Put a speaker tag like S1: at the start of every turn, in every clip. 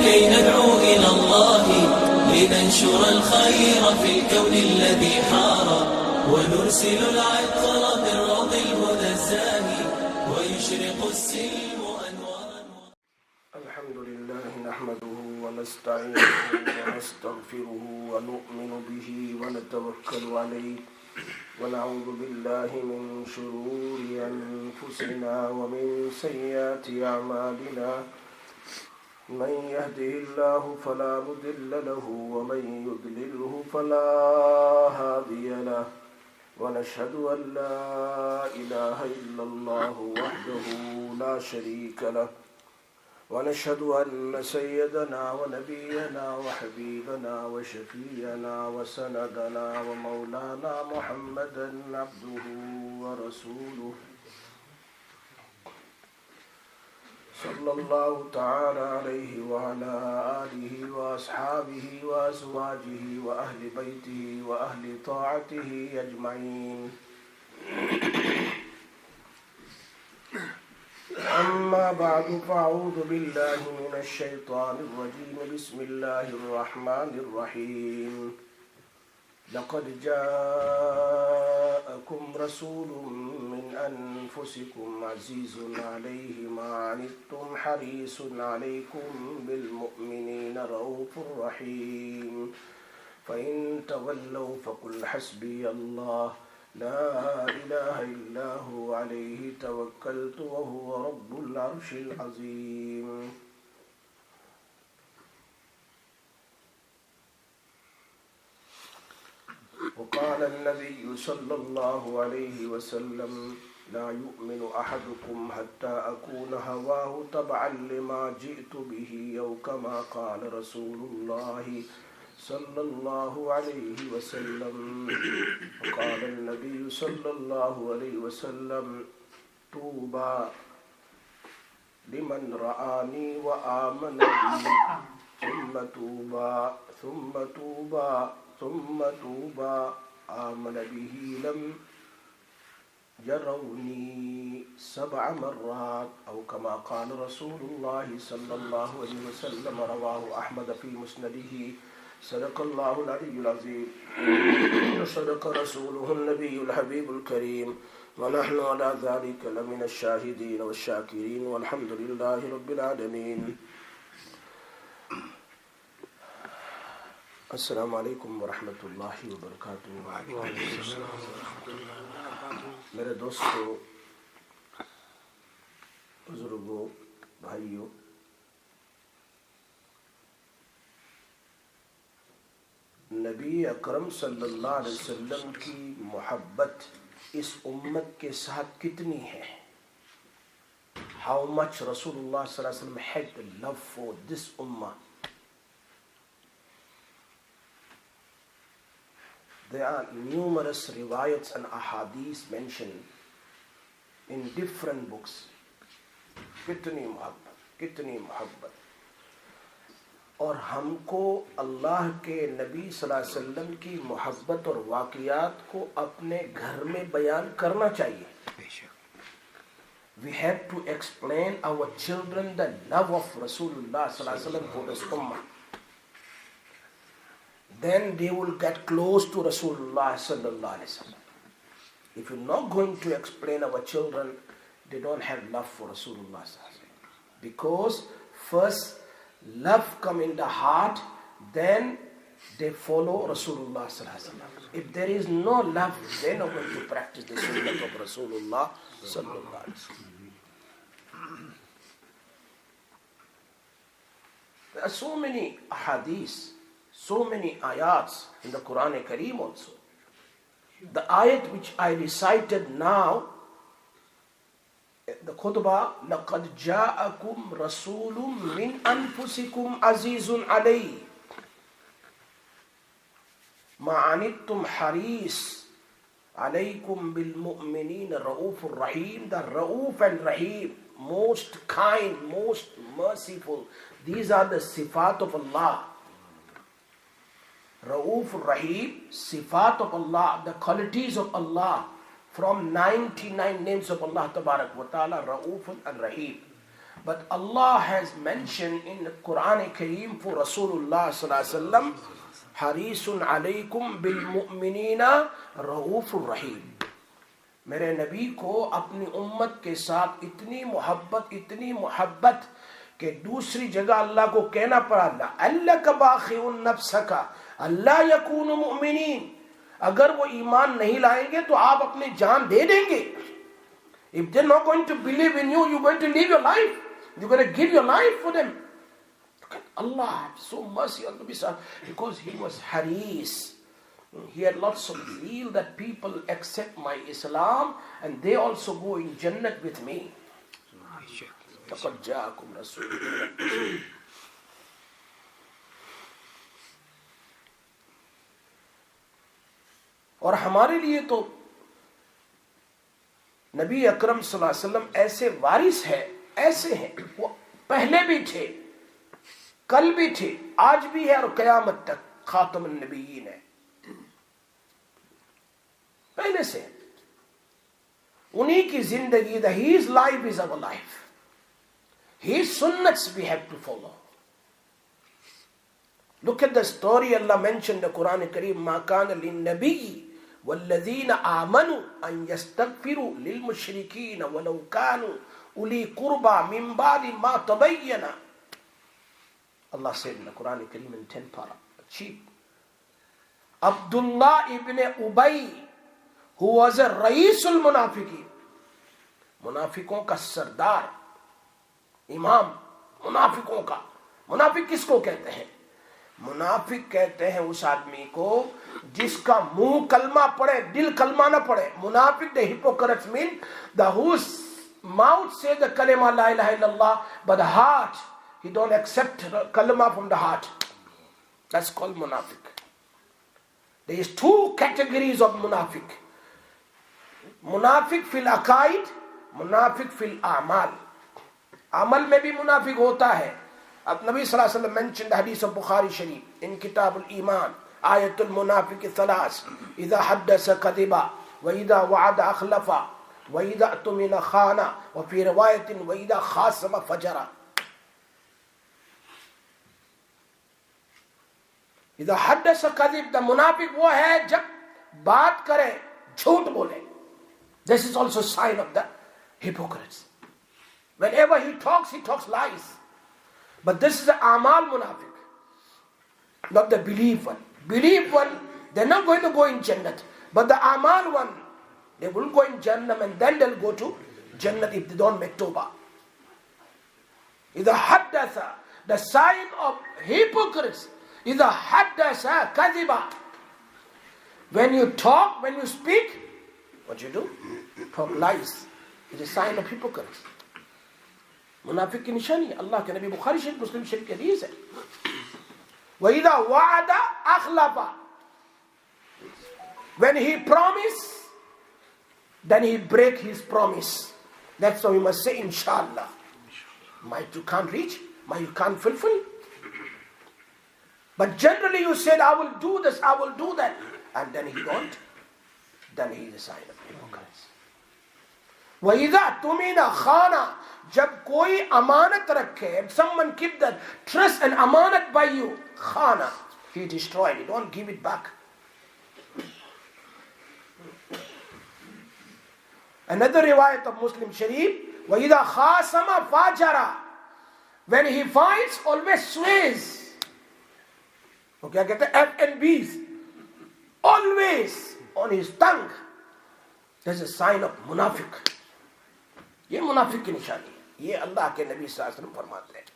S1: كي ندعو إلى الله لننشر الخير في الكون الذي حار ونرسل العطر من روض الهدى الزاهي ويشرق السلم أنوارا.
S2: الحمد لله نحمده ونستعينه ونستغفره ونؤمن به ونتوكل عليه ونعوذ بالله من شرور أنفسنا ومن سيئات أعمالنا من يهده الله فلا مضل له ومن يضلله فلا هادي له ونشهد أن لا إله إلا الله وحده لا شريك له ونشهد أن سيدنا ونبينا وحبيبنا وشفيعنا وسندنا ومولانا محمدا عبده ورسوله صلى الله تعالى عليه وعلى آله وأصحابه وأزواجه وأهل بيته وأهل طاعته أجمعين. أما بعد فأعوذ بالله من الشيطان الرجيم. بسم الله الرحمن الرحيم. لقد جاءكم رسول من أنفسكم عزيز عليه ما عنتم حريص عليكم بالمؤمنين رؤوف رحيم فإن تولوا فقل حسبي الله لا إله إلا هو عليه توكلت وهو رب العرش العظيم. وقال النبي صلى الله عليه وسلم لا يؤمن أحدكم حتى أكون هواه تبعا لما جئت به أو كما قال رسول الله صلى الله عليه وسلم. وقال النبي صلى الله عليه وسلم طوبى لمن رآني وآمن بي ثم طوبى ثم طوبى ثم طوبى آمن به لم يروني 7 مرات أو كما قال رسول الله صلى الله عليه وسلم. رواه أحمد في مسنده. صدق الله العلي العظيم وصدق رسوله النبي الحبيب الكريم ونحن على ذلك لمن الشاهدين والشاكرين والحمد لله رب العالمين. अस्सलामु अलैकुम वरहमतुल्लाहि वबरकातुहू. मेरे दोस्तों, बुजुर्गों, भाइयों, नबी अकरम सल्लल्लाहु अलैहि वसल्लम की मोहब्बत इस उम्मत के साथ कितनी है? How much Rasulullah sallallahu alaihi wasallam had love for this ummah. There are numerous riwayats and ahadith mentioned in different books. कितनी मोहब्बत. और हमको अल्लाह के नबी सल्लल्लाहु अलैहि वसल्लम की मोहब्बत और वाक़ियात को अपने घर में बयान करना चाहिए. We have to explain our children the love of Rasulullah sallallahu alaihi wasallam for this ummah. Then they will get close to Rasulullah sallallahu alaihi wasallam. If you're not going to explain our children, they don't have love for Rasulullah sallallahu alaihi wasallam. Because first love come in the heart, then they follow Rasulullah sallallahu alaihi wasallam. If there is no love, they're not going to practice the sunnah of Rasulullah sallallahu alaihi wasallam. There are so many ahadith, so many ayats in the Quran Kareem also. The ayat which I recited now, the khutbah, لَقَدْ جَاءَكُمْ رَسُولٌ مِّنْ أَنفُسِكُمْ عَزِيزٌ عَلَيْهِ مَا عَنِتُّمْ حَرِيصٌ عَلَيْكُمْ بِالْمُؤْمِنِينَ رَؤُوفٌ رَحِيمٌ. The Ra'uf and Rahim, most kind, most merciful. These are the sifat of Allah. Ra'uf Rahim, sifat of Allah, the qualities of Allah. From 99 names of Allah Tabarak wa Ta'ala, Ra'uf and Rahim. But Allah has mentioned in the Quran Kareem for Rasulullah sallallahu alaihi wasallam, Harisun alaykum bil mu'minina raufur rahim. मेरे नबी को अपनी उम्मत के साथ इतनी मोहब्बत कि दूसरी जगह अल्लाह को कहना पड़ा अल्लाह का बाखिउन नफ्सका अल्लाह यकूनु मुमिनीन, अगर वो ईमान नहीं लाएंगे तो आप अपनी जान दे देंगे. If they're not going to believe in you, you're going to live your life. You're going to give your life for them. Look at Allah, so mercy on Nabi Sallallahu, because he was haris. He had lots of zeal that people accept my Islam and they also go in Jannat with me. لَقَدْ جَاءَكُمْ رَسُولٌ. और हमारे लिए तो नबी अकरम सल्लल्लाहु अलैहि वसल्लम ऐसे वारिस है, ऐसे हैं, वो पहले भी थे, कल भी थे, आज भी है और क़यामत तक खातमुन नबिय्यीन है, पहले से. उन्हीं की जिंदगी, his life is our life. His sunnats we have to follow. Look at the story Allah mentioned in the Quran Kareem. ما كان للنبي والذين آمنوا أن يستغفروا للمشركين ولو كانوا أولي قربى من بعد ما تبين. Allah said in the Quran Kareem in 10 para, cheap. Abdullah ibn Ubay, who was a Raisul Munafiqeen, मुनाफिकों का सरदार, इमाम, मुनाफिकों का. मुनाफिक किसको कहते हैं? मुनाफिक कहते हैं उस आदमी को जिसका मुंह कलमा पढ़े, दिल कलमा ना पढ़े. मुनाफिक, the hypocrites mean the whose mouth say the kalima la ilaha illallah, but the heart he don't accept kalima from the heart. That's called munafiq. There is two categories of munafiq. मुनाफिक फिल अकाइद, मुनाफिक फिल आमाल. अमल में भी मुनाफिक होता है. अब नबी सल्लल्लाहु अलैहि वसल्लम mentioned hadith of Bukhari Sharif in Kitab al-Iman, ayatul munafiq thalas, idha haddasa kadhiba, wa idha wa'ada akhlafa, wa idha tumina khana, wa fi riwayatin wa idha khasama fajara. idha haddasa kadhib, the munafiq वो है जब बात करे झूठ बोले. This is also a sign of the hypocrites. Whenever he talks lies. But this is the amal munafiq, not the belief one. Belief one, they're not going to go in Jannat. But the amal one, they will go in Jannah and then they'll go to Jannat if they don't make tawbah. Idha haddatha, the sign of hypocrites, idha haddasa kadhiba. When you talk, when you speak, what you do? Talk lies. It's a sign of hypocrites. मुनाफिक की निशानी अल्लाह के नबी बुखारी शरीफ मुस्लिम शरीफ के हदीस है. वइदा वादा अखलफा, when he promise then he break his promise. That's why we must say inshallah. Might you can't reach, might you can't fulfill, but generally you said I will do this, I will do that, and then he don't, then he is a sign of hypocrisy. वइदा तुमिना खाना, जब कोई अमानत रखे, someone keep the trust and amanat by you, khana, he destroyed it, don't give it back. Another riwayat of Muslim Sharif, وَإِذَا خَاسَمَ فَاجَرَ, when he fights, always swears. वो क्या कहते हैं? F and B's, always on his tongue. That's a sign of munafiq. ये मुनाफिक की निशानी है. ये अल्लाह के नबी सल्लल्लाहु अलैहि वसल्लम फरमाते हैं.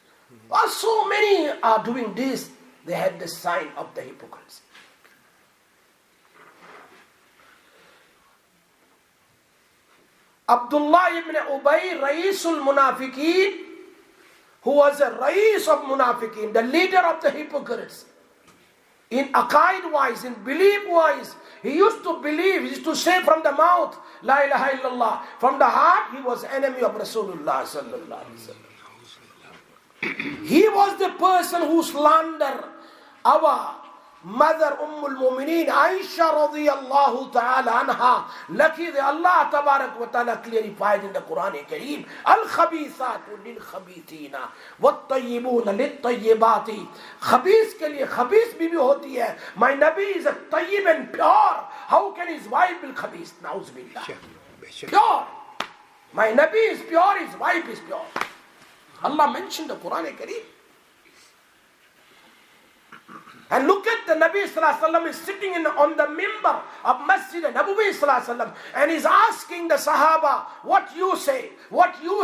S2: So many are doing this. They had the sign of the hypocrites. Abdullah ibn Ubay, Raisul Munafiqeen, who was a Rais of Munafiqeen, the leader of the hypocrites. In aqaid wise, in belief wise, he used to believe, he used to say from the mouth, La ilaha illallah. From the heart, he was enemy of Rasulullah sallallahu alaihi wasallam. He was the person who slandered our mother Ummul Mumineen Aisha radiyallahu ta'ala anha. Lucky that Allah tabarak wa ta'ala clarified in the Quran Kareem, Al-Khabithatu lil-Khabithina wat-Tayyibuna lit-Tayyibati. Khabith ke liye Khabith bhi hoti hai. My Nabi is a Tayyib and pure. How can his wife be Khabith? Na'uz billah. Pure. My Nabi is pure, his wife is pure. Allah mentioned the Quran Kareem. And look at the Nabi sallallahu alaihi wasallam is sitting on the mimbar of Masjid Nabawi sallallahu alaihi wasallam, and he's asking the Sahaba, what you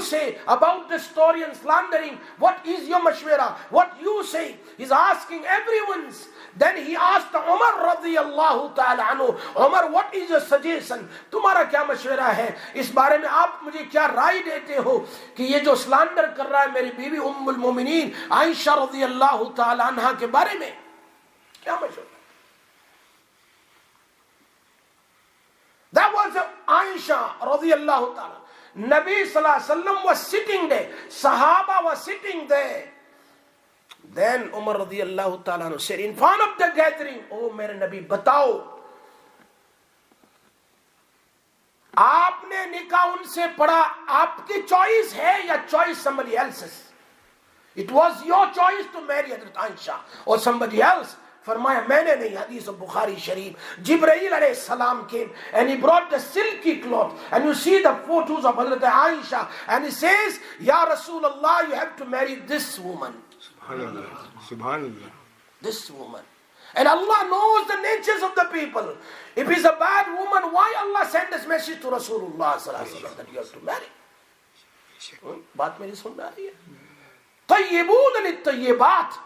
S2: say about the story and slandering, what is your mashwara, what you say. He's asking everyone's. Then he asked Umar radiyallahu ta'ala anhu, Umar, what is your suggestion? तुम्हारा क्या मशवरा है? इस बारे में आप मुझे क्या राय देते हो कि ये जो स्लैंडर कर रहा है मेरी बीवी उम्मुल मोमिनीन आयशा रज़ियल्लाहु ताला अन्हा के बारे में? क्या मशवरा? That was Aisha radiallahu ta'ala. Nabi sallallahu alaihi wasallam was sitting there. Sahaba was sitting there. Then Umar radiallahu ta'ala said in front of the gathering, oh mere Nabi, batao. आपने निकाह उनसे पढ़ा, आपकी choice है या choice somebody else's? It was your choice to marry Hazrat Aisha or somebody else. फरमाया मैंने नहीं. Hadith of Bukhari Sharif. Jibreel alayhi salam came and he brought the silky cloth, and you see the photos of Hazrat Aisha, and he says, Ya Rasulullah, you have to marry this woman. Subhanallah. Subhanallah. This woman. And Allah knows the natures of the people. If he's a bad woman, why Allah send this message to Rasulullah sallallahu alaihi wasallam that you have to marry? बात मेरी सुन रही है? तय्यबून लित्तय्यबात.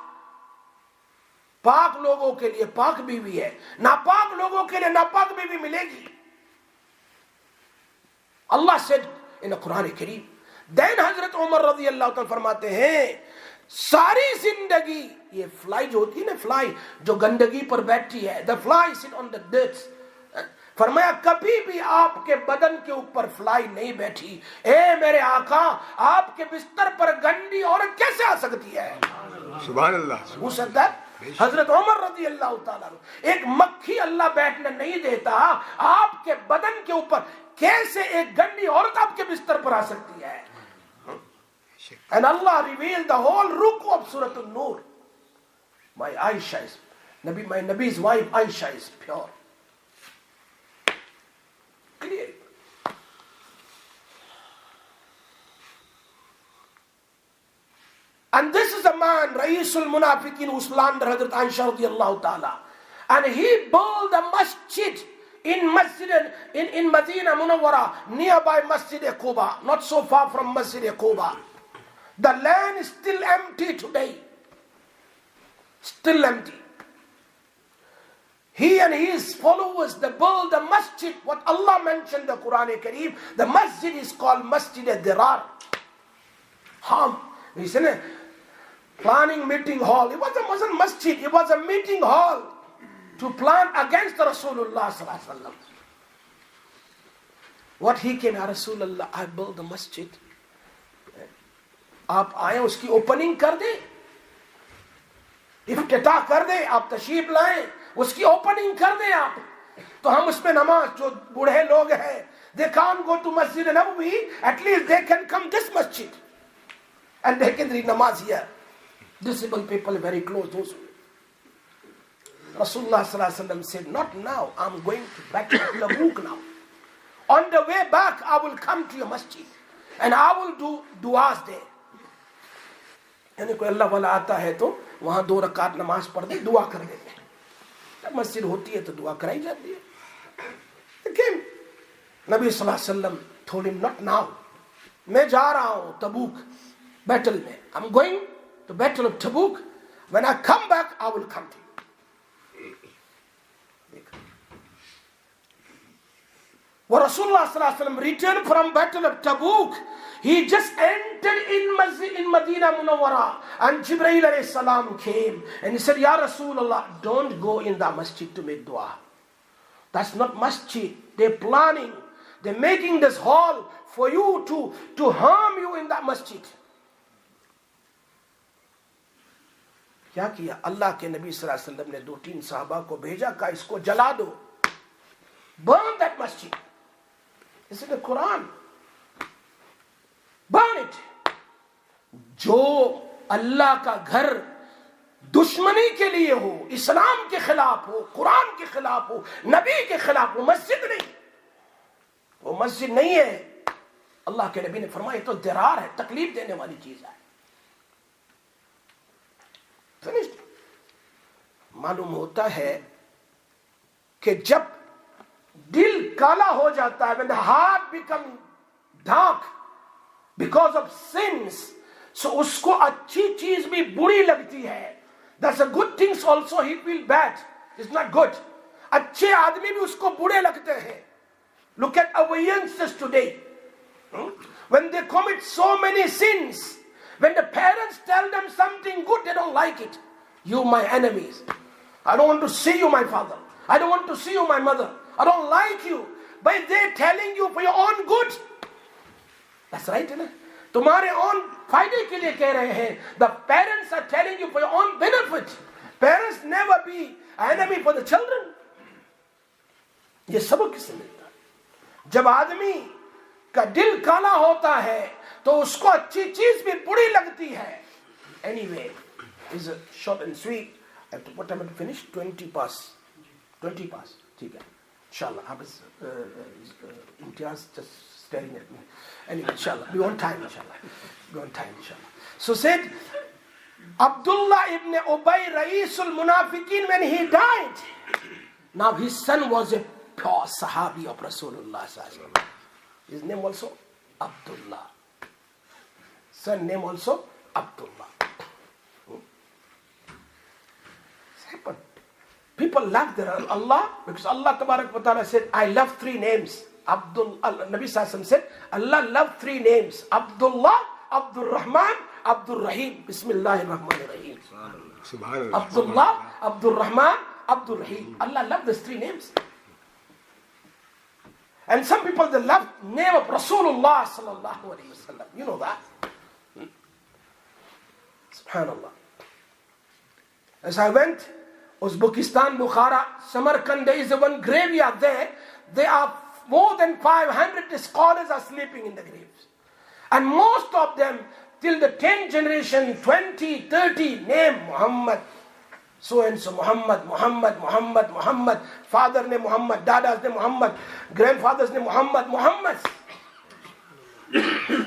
S2: पाक लोगों के लिए पाक बीवी है, नापाक लोगों के लिए नापाक बीवी मिलेगी. Allah said in the Quran Kareem. Then Hazrat Umar radiyallahu ta'ala फरमाते हैं, सारी जिंदगी ये फ्लाई जो होती है ना, फ्लाई जो गंदगी पर बैठी है, the fly sit on the dirt. फरमाया कभी भी आपके बदन के ऊपर फ्लाई नहीं बैठी. ए मेरे आका, आपके बिस्तर पर गंदी औरत कैसे आ सकती है? सुभान अल्लाह. Who said that? हजरत उमर रज़ी अल्लाह ताला. एक मक्खी अल्लाह बैठने नहीं देता, आपके बदन के ऊपर कैसे एक गंदी औरत आपके बिस्तर पर आ सकती है? And Allah revealed the whole ruku of Surah An-Nur. My Aisha is, my Nabi's wife Aisha is pure. Clear. And this is a man, Ra'isul Munafiqin, who slandered Hazrat Aisha radiallahu ta'ala. And he built a masjid in Masjid, in Medina Munawwara, nearby Masjid Quba, not so far from Masjid Quba. The land is still empty today. Still empty. He and his followers, they built a masjid, what Allah mentioned in the Quran Kareem. The masjid is called Masjid al-Dirar. Isn't it? Planning meeting hall. It wasn't masjid, it was a meeting hall to plan against the Rasulullah sallallahu alaihi wasallam. What he came, Ya Rasulullah, I built the masjid. आप आए उसकी opening कर दे, इफ्तिताह कर दे, आप तशरीफ लाएं, उसकी opening कर दे आप, तो हम उसमें नमाज, जो बूढ़े लोग हैं, they can't go to Masjid Nabawi, at least they can come this masjid and they can read namaz here. Disabled people very close, those. Rasulullah sallallahu alaihi wasallam said, not now, I'm going back to Tabuk now. On the way back, I will come to your masjid and I will do du'as there. यानी कोई अल्लाह वाला आता है तो वहां 2 रकात नमाज पढ़ दे, दुआ कर देते हैं. मस्जिद होती है तो दुआ कराई जाती है. लेकिन नबी सल्लल्लाहु अलैहि वसल्लम told him, not now. मैं जा रहा हूं तबूक बैटल में. I'm going to battle of Tabuk. When I come back, I will come to you. When Rasulullah sallallahu alaihi wasallam returned from battle of Tabuk, he just entered in Masjid in Medina Munawwara, and Jibreel alayhi salam came and he said, Ya Rasulullah, don't go in the masjid to make dua. That's not masjid. They're planning, they're making this hall for you to harm you in that masjid. क्या किया? अल्लाह के नबी सल्लल्लाहु अलैहि वसल्लम ने 2-3 सहाबा को भेजा का इसको जला दो, burn that masjid. This is the Quran. Burn it. जो अल्लाह का घर दुश्मनी के लिए हो, इस्लाम के खिलाफ हो, कुरान के खिलाफ हो, नबी के खिलाफ हो, मस्जिद नहीं, वो मस्जिद नहीं है। अल्लाह के नबी ने फरमाया तो दरार है, तकलीफ देने वाली चीज है। फिनिश्ड। मालूम होता है कि जब दिल काला हो जाता है, when the heart become dark because of sins, so उसको अच्छी चीज भी बुरी लगती है। That's a good things also he feel bad. It's not good. अच्छे आदमी भी उसको बुरे लगते हैं। Look at our youngsters today. When they commit so many sins, when the parents tell them something good, they don't like it. You my enemies. I don't want to see you, my father. I don't want to see you, my mother. I don't like you. But they're telling you for your own good. That's right, isn't it? तुम्हारे own फायदे के लिए कह रहे हैं. The parents are telling you for your own benefit. Parents never be an enemy for the children. ये सबक किससे मिलता है? जब आदमी का दिल काला होता है तो उसको अच्छी चीज भी बुरी लगती है. Anyway, is a short and sweet. What time to finish? 20 past. 20 past. ठीक है. Inshallah. Habis Imtiaz just staring at me. Anyway, inshallah. We on time, inshallah. We on time, inshallah. So said Abdullah ibn Ubay Ra'isul Munafiqeen, when he died, now his son was a pure Sahabi of Rasulullah. His name also Abdullah. Son name also Abdullah. But people love their Allah because Allah Tabarak wa Ta'ala said, I love 3 names. Nabi Sallallahu said, Allah loved 3 names. Abdullah, Abdul Rahman, Abdul Rahim. Bismillahir Rahmanir Rahim. Abdullah, Abdul Rahman, Abdul Rahim. Allah loved these 3 names. And some people, they love name of Rasulullah Sallallahu Alaihi Wasallam. You know that. Subhanallah. As I went, Uzbekistan, Bukhara, Samarkand, there is one graveyard there. There are more than 500 scholars are sleeping in the graves. And most of them, till the 10th generation, 20, 30, name Muhammad. So and so, Muhammad, Muhammad, Muhammad, Muhammad. Father name Muhammad, Dada's name Muhammad, grandfather's name Muhammad, Muhammad.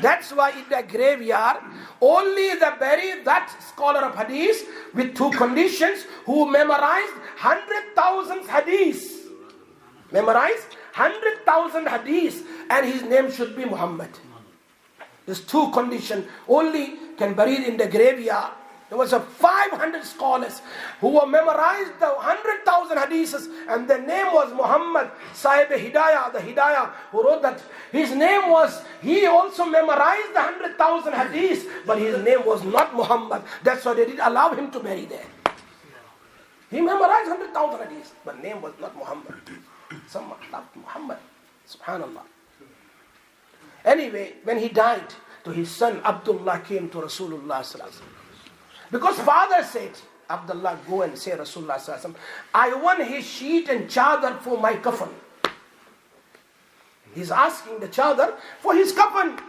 S2: That's why in the graveyard, only the bury that scholar of hadith with 2 conditions who memorized 100,000 hadiths. Memorized 100,000 hadiths, and his name should be Muhammad. There's 2 conditions. Only can buried in the graveyard. There was 500 scholars who were memorized the 100,000 hadiths, and their name was Muhammad Sahib Hidayah, the Hidayah who wrote that. His name was, he also memorized the 100,000 hadiths, but his name was not Muhammad. That's why they didn't allow him to bury there. He memorized 100,000 hadiths, but name was not Muhammad. Someone loved Muhammad. Subhanallah. Anyway, when he died, to his son Abdullah came to Rasulullah sallallahu alaihi wasallam. Because father said, Abdullah, go and say Rasulullah sallallahu alaihi wasallam, I want his sheet and chadar for my kafan. He's asking the chadar for his kafan.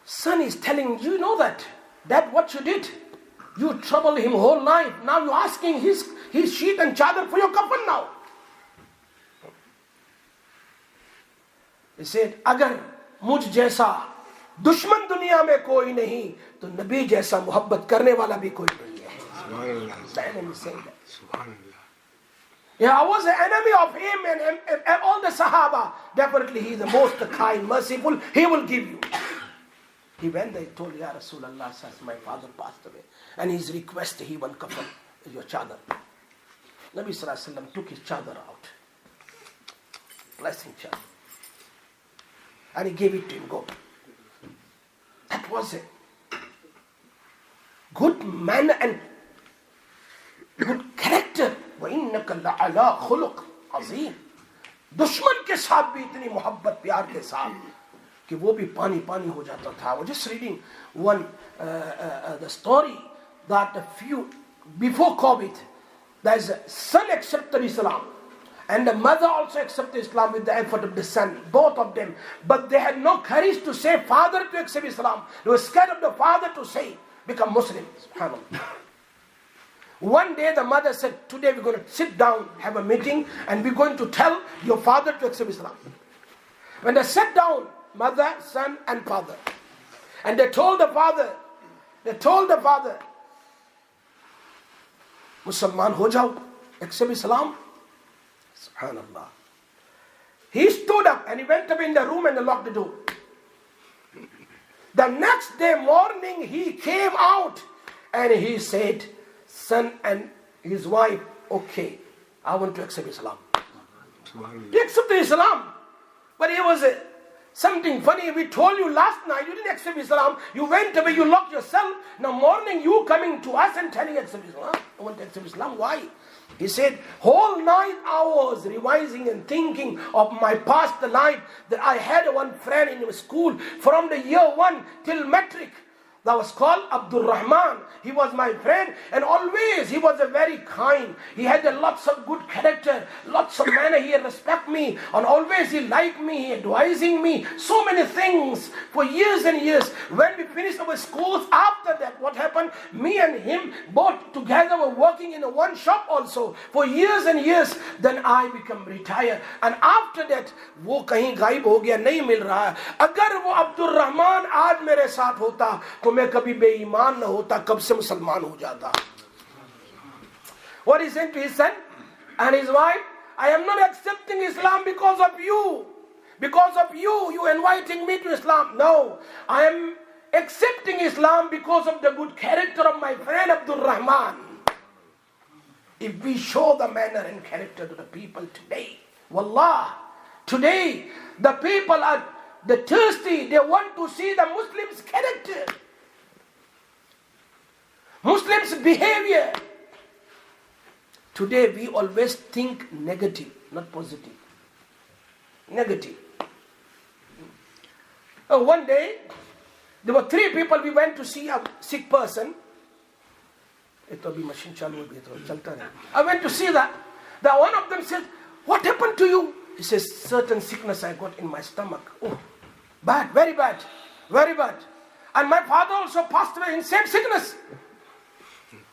S2: Son is telling, you know that what you did? You troubled him whole life. Now you're asking his sheet and chadar for your kafan now. He said, Agar mujh jaisa दुश्मन दुनिया में कोई नहीं तो नबी जैसा मोहब्बत करने वाला भी कोई नहीं है. Yeah, I was an enemy of him and all the Sahaba. Definitely he is the most kind, merciful. He will give you. He went there, he told, Ya Rasulullah, my father passed away. And his request, he went kafan, your chadar. Nabi Sallallahu Alaihi Wasallam took his chadar out. Blessing chadar. And he gave it to him, go. That was a good manner and good character. وَإِنَّكَ لَعَلَىٰ خُلُقٍ عَظِيمٍ. दुश्मन के साथ भी इतनी मोहब्बत प्यार के साथ. कि वो भी पानी पानी हो जाता था. I was just reading the story that a few before COVID, there's a son accepted Islam and the mother also accepted Islam with the effort of the son, both of them. But they had no courage to say father to accept Islam. They were scared of the father to say, become Muslim. SubhanAllah. One day the mother said, today we're going to sit down, have a meeting, and we're going to tell your father to accept Islam. When they sat down, mother, son, and father, and they told the father, Musalman ho jao, accept Islam. SubhanAllah. He stood up and he went up in the room and locked the door. The next day morning he came out and he said, son and his wife, okay, I want to accept Islam. He accepted Islam. But it was something funny. We told you last night, you didn't accept Islam. You went away, you locked yourself. Now morning you coming to us and telling accept Islam. I want to accept Islam. Why? He said, whole 9 hours revising and thinking of my past life, that I had one friend in school from the year 1 till matric. That was called Abdul Rahman. He was my friend, and always he was a very kind. He had lots of good character, lots of manner. He respect me, and always he liked me, he advising me. So many things for years and years. When we finished our schools, after that, what happened? Me and him both together were working in one shop also for years and years. Then I become retired, and after that, वो कहीं गायब हो गया, नहीं मिल रहा है. अगर वो अब्दुल रहमान आज मेरे साथ होता, तो मैं कभी बेईमान न होता, कब से मुसलमान हो जाता. What he said to his son and his wife, I am not accepting Islam because of you. Because of you, you inviting me to Islam. No, I am accepting Islam because of the good character of my friend Abdul Rahman. If we show the manner and character to the people today, wallah, today the people are thirsty. They want to see the Muslims' character, Muslims' behavior. Today we always think negative, not positive. Negative. One day, there were 3 people. We went to see a sick person. I went to see that. One of them said, what happened to you? He says, certain sickness I got in my stomach. Oh, bad, very bad, very bad. And my father also passed away in same sickness.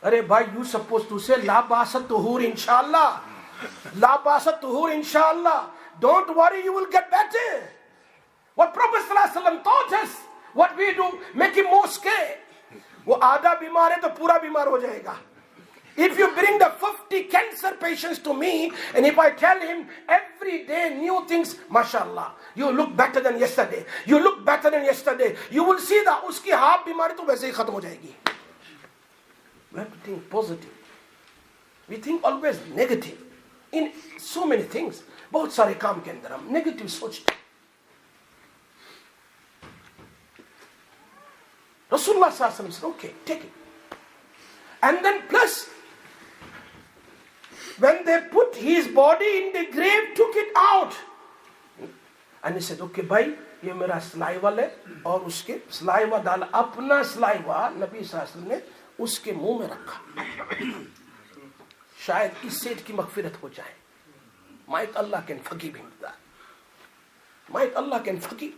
S2: Arey bhai, you supposed to say, La basa tuhur inshallah. La basa tuhur inshallah. Don't worry, you will get better. What Prophet ﷺ taught us, what we do, make him more scared. वो आधा बीमार है तो पूरा बीमार हो जाएगा. If you bring the 50 cancer patients to me, and if I tell him every day new things, mashallah, you look better than yesterday. You look better than yesterday. You will see that उसकी half बीमारी तो वैसे ही खत्म हो जाएगी. We have to think positive. We think always negative in so many things. बहुत सारे काम के अंदर हम negative सोचते. Rasulullah ﷺ said, okay, take it. And then plus, when they put his body in the grave, took it out. And he said, okay, bhai, ये मेरा saliva ले, और उसके saliva डाला, अपना saliva नबी ﷺ ने उसके मुंह में रखा. शायद इससे की मग़फ़िरत हो जाए. Might Allah can forgive him that. Might Allah can forgive.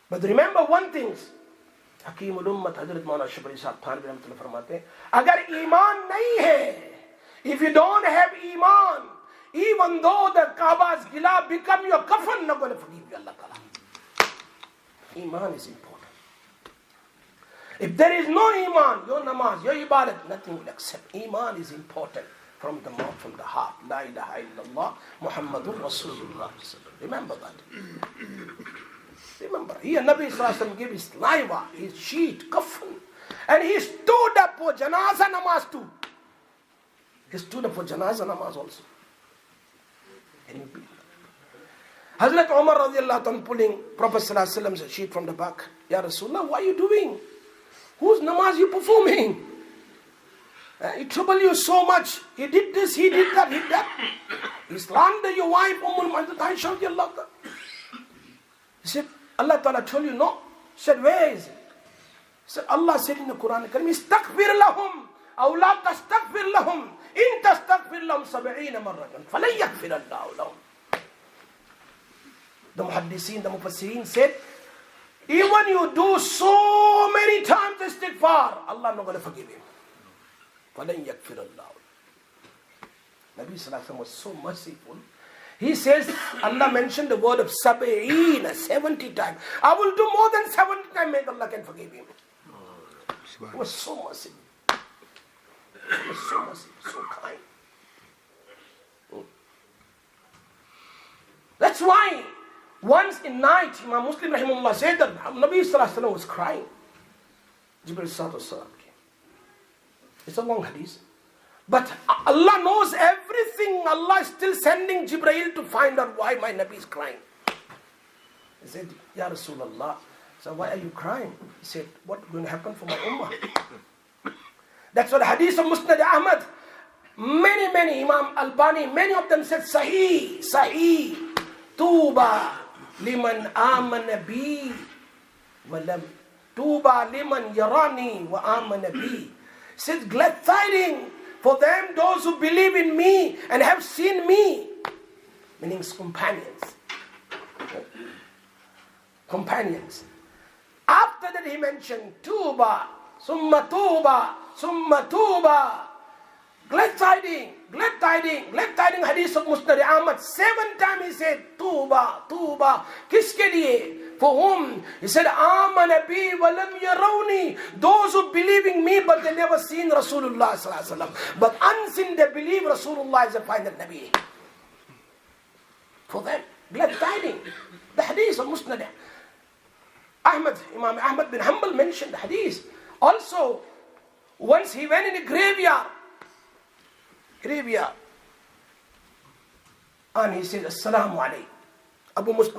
S2: But remember one thing, हकीमुल उम्मत हज़रत मौलाना शबरी साहब थानवी रहमतुल्लाह फरमाते हैं, अगर ईमान नहीं है, if you don't have iman, even though the Kaaba's gila become your kafan, not going to forgive you, Allah Ta'ala. Iman is important. If there is no iman, your namaz, your ibadat, nothing will accept. Iman is important from the mouth, from the heart. La ilaha illallah, Muhammadur Rasulullah. Remember that. Remember, here Nabi Sallallahu Alaihi Wasallam gave his saliva, his sheet, kafan, and he stood up for janaza namaz too. He stood up for janaza namaz also. Can you believe that? Hazrat Umar radiallahu anhu pulling Prophet Sallallahu Alaihi Wasallam's sheet from the back. Ya Rasulullah, what are you doing? Whose namaz are you performing? He trouble you so much. He did this, he did that, he did that. He slandered your wife, Aisha radiallahu ta'ala. He said, Allah Ta'ala told you no. He said, where is it? He said, Allah said in the Quran, Istaghfir lahum, aw la tastaghfir lahum, in tastaghfir lahum 70 marratan, falan yaghfir Allahu lahum. The Muhaddiseen, the Mufassirin said, even you do so many times istighfar, Allah not going to forgive him. فَلَنْ يَكْفِرَ اللَّهُ. Nabi Sallallahu Alaihi Wasallam was so merciful. He says, Allah mentioned the word of 70 times. I will do more than 70 times, maybe Allah can forgive him. He was so merciful. He was so merciful, so kind. That's why once in night, Imam Muslim rahimahullah said that Nabi Sallallahu Alaihi Wasallam was crying. Jibreel Sallallahu Alaihi Wasallam. It's a long hadith. But Allah knows everything. Allah is still sending Jibreel to find out why my Nabi is crying. He said, Ya Rasulullah, so why are you crying? He said, what's going to happen for my ummah? That's what the hadith of Musnad Ahmad. Many, Imam Albani, many of them said, Sahih, Tuba, liman amana bi, walam, Tuba, liman yarani, wa amana bi. Says, glad tidings for them, those who believe in me and have seen me. Meaning companions. Companions. After that he mentioned Tuba, summa Tuba, summa Tuba. Glad tidings, hadith of Musnad Ahmad. 7 times he said, Tuba, kiske liye? For whom? He said, Amana bi walam yarawni. Those who believe in me but they never seen Rasulullah Sallallahu Alaihi Wasallam. But unseen they believe Rasulullah is a final Nabi. For them, glad tidings. The hadith of Musnad Ahmad, Imam Ahmad bin Hanbal mentioned the hadith. Also, once he went in a graveyard, and he said, Assalamu alaikum.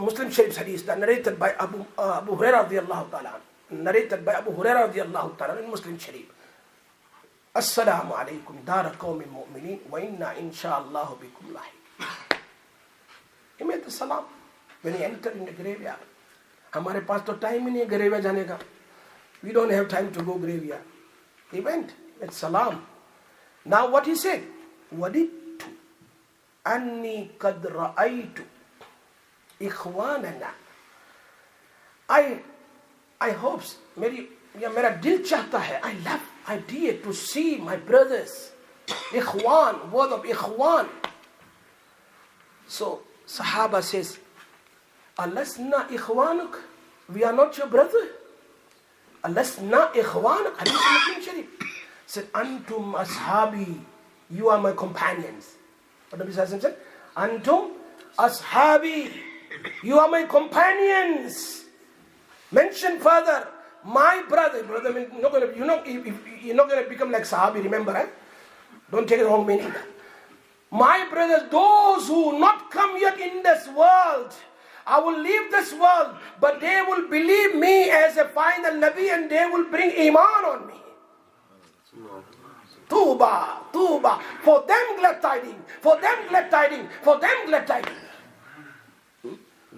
S2: Muslim Shariff's hadith, narrated by Abu Hurairah radiallahu ta'ala, in Muslim Sharif. Assalamu alaikum, dara qawmin mu'minin, wa inna insha'Allahu bikum lahi. He made the salam when he entered in the graveyard. Hamare paas to time nahi hai graveyard jane ka. We don't have time to go graveyard. He went with salam. Now what he said? Wadittu anni qad ra'aytu ikhwanana. I hope, mera dil chahta hai, I love, I dear to see my brothers. Ikhwan, word of ikhwan. So Sahaba says, Alasna ikhwanuk, we are not your brother. Alasna ikhwanuk, hadith Muslim Sharif. Said, Antum ashabi, you are my companions. What Nabi Sallallahu Alaihi Wasallam said? Antum ashabi, you are my companions. Mention further, my brother means you're not going to become like Sahabi, remember, eh? Don't take the wrong meaning. My brothers, those who not come yet in this world, I will leave this world, but they will believe me as a final Nabi and they will bring Iman on me. Tuba. For them glad tidings. For them glad tidings.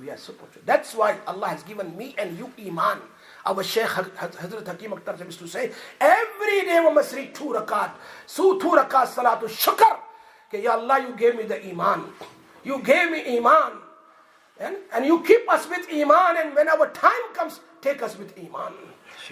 S2: We are so fortunate. That's why Allah has given me and you Iman. Our Shaykh Hazrat Hakim Akhtar used to say, every day we must read 2 rakat. So 2 rakat salatu shukr. Ya Allah, you gave me the Iman. You gave me Iman. And you keep us with Iman, and when our time comes, take us with Iman.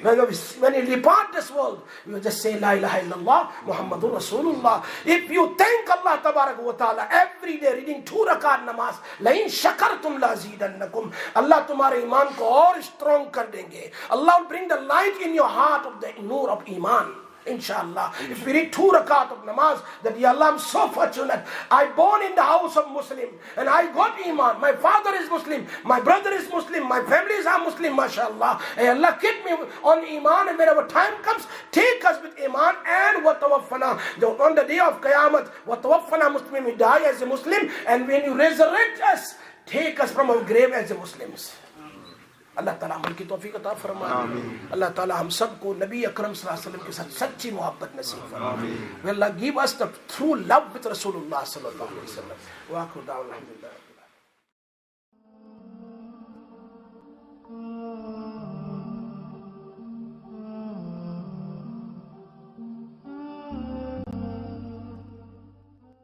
S2: When you depart this world, you just say La ilaha illallah Muhammadur Rasulullah. If you thank Allah Tabarak wa Ta'ala every day reading 2 rakat namaz, La in shakartum la zidannakum, Allah tumhare iman ko aur strong kar denge. Allah will bring the light in your heart of the nur of Iman. Inshallah. If we read 2 rakat of namaz, that Ya Allah, I'm so fortunate. I born in the house of Muslim and I got Iman. My father is Muslim, my brother is Muslim, my families are Muslim, mashallah. Hey Allah, keep me on Iman, and whenever time comes, take us with Iman and watawaffana. On the day of Qiyamah, watawaffana Muslim, we die as a Muslim, and when you resurrect us, take us from our grave as a Muslims. अल्लाह ताला अमल की तौफीक अता फरमाए। अल्लाह ताला हम सबको नबी अकरम सल्लल्लाहु अलैहि वसल्लम के साथ सच्ची मोहब्बत नसीब फरमाए। May Allah give us the true love with Rasulullah sallallahu alaihi wasallam. Wa akhiru da'wana alhamdulillah.